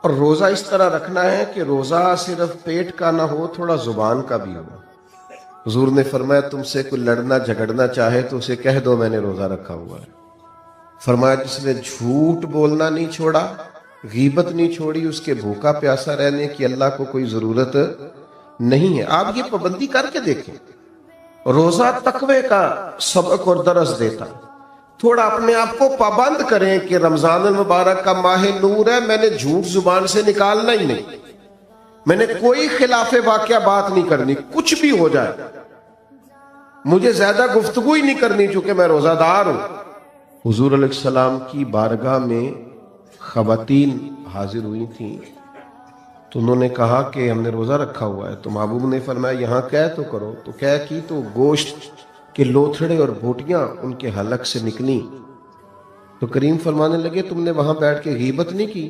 اور روزہ اس طرح رکھنا ہے کہ روزہ صرف پیٹ کا نہ ہو، تھوڑا زبان کا بھی ہو۔ حضور نے فرمایا تم سے کوئی لڑنا جھگڑنا چاہے تو اسے کہہ دو میں نے روزہ رکھا ہوا ہے۔ فرمایا جس نے جھوٹ بولنا نہیں چھوڑا، غیبت نہیں چھوڑی، اس کے بھوکا پیاسا رہنے کی اللہ کو کوئی ضرورت نہیں ہے۔ آپ یہ پابندی کر کے دیکھیں، روزہ تقوی کا سبق اور درس دیتا۔ تھوڑا اپنے آپ کو پابند کریں کہ رمضان المبارک کا ماہ نور ہے، میں نے جھوٹ زبان سے نکالنا ہی نہیں، میں نے کوئی خلاف واقعہ بات نہیں کرنی، کچھ بھی ہو جائے مجھے زیادہ گفتگو ہی نہیں کرنی چونکہ میں روزہ دار ہوں۔ حضور علیہ السلام کی بارگاہ میں خواتین حاضر ہوئی تھیں تو انہوں نے کہا کہ ہم نے روزہ رکھا ہوا ہے، تو محبوب نے فرمایا یہاں کہہ تو کرو، تو کہہ کی تو گوشت کے لوتھڑے اور بوٹیاں ان کے حلق سے نکلی، تو کریم فرمانے لگے تم نے وہاں بیٹھ کے غیبت نہیں کی؟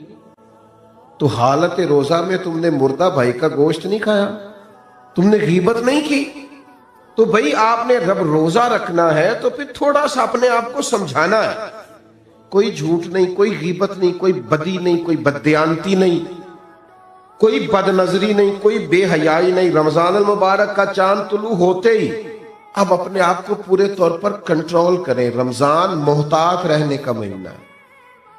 تو حالت روزہ میں تم نے مردہ بھائی کا گوشت نہیں کھایا؟ تم نے غیبت نہیں کی؟ تو بھئی آپ نے رب روزہ رکھنا ہے تو پھر تھوڑا سا اپنے آپ کو سمجھانا ہے، کوئی جھوٹ نہیں، کوئی غیبت نہیں، کوئی بدی نہیں، کوئی بددیانتی نہیں، کوئی بد نظری نہیں، کوئی بے حیائی نہیں۔ رمضان المبارک کا چاند طلوع ہوتے ہی اب اپنے آپ کو پورے طور پر کنٹرول کریں۔ رمضان محتاط رہنے کا مہینہ ہے،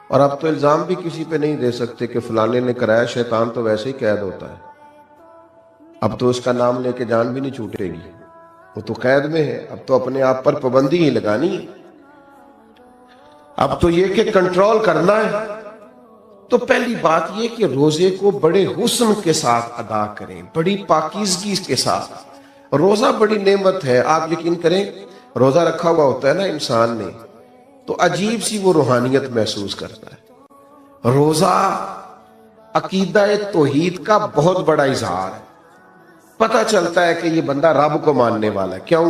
اور اب تو الزام بھی کسی پہ نہیں دے سکتے کہ فلانے نے کرایا، شیطان تو ویسے ہی قید ہوتا ہے، اب تو اس کا نام لے کے جان بھی نہیں چھوٹے گی، وہ تو قید میں ہے، اب تو اپنے آپ پر پابندی ہی لگانی ہے۔ اب تو یہ کہ کنٹرول کرنا ہے۔ تو پہلی بات یہ کہ روزے کو بڑے حسن کے ساتھ ادا کریں، بڑی پاکیزگی کے ساتھ۔ روزہ بڑی نعمت ہے، آپ یقین کریں روزہ رکھا ہوا ہوتا ہے نا انسان نے تو عجیب سی وہ روحانیت محسوس کرتا ہے۔ روزہ عقیدہ توحید کا بہت بڑا اظہار ہے، پتہ چلتا ہے کہ یہ بندہ رب کو ماننے والا ہے۔ کیوں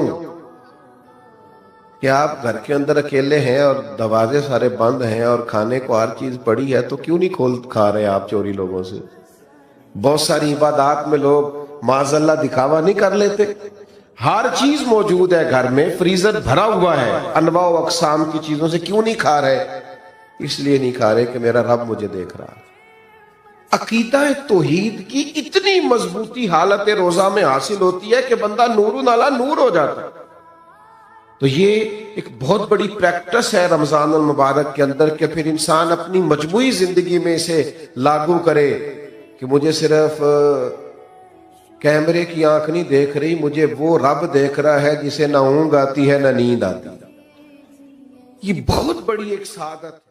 کہ آپ گھر کے اندر اکیلے ہیں اور دروازے سارے بند ہیں اور کھانے کو ہر چیز پڑی ہے، تو کیوں نہیں کھا رہے آپ چوری لوگوں سے؟ بہت ساری عبادات میں لوگ معاذ اللہ دکھاوا نہیں کر لیتے، ہر چیز موجود ہے گھر میں، فریزر بھرا ہوا ہے انواع و اقسام کی چیزوں سے، کیوں نہیں کھا رہے؟ اس لیے نہیں کھا رہے کہ میرا رب مجھے دیکھ رہا ہے۔ عقیدہ توحید کی اتنی مضبوطی حالت روزہ میں حاصل ہوتی ہے کہ بندہ نور علی نور ہو جاتا ہے۔ تو یہ ایک بہت بڑی پریکٹس ہے رمضان المبارک کے اندر کہ پھر انسان اپنی مجموعی زندگی میں اسے لاگو کرے کہ مجھے صرف کیمرے کی آنکھ نہیں دیکھ رہی، مجھے وہ رب دیکھ رہا ہے جسے نہ اونگ آتی ہے نہ نیند آتی ہے۔ یہ بہت بڑی ایک سعادت ہے۔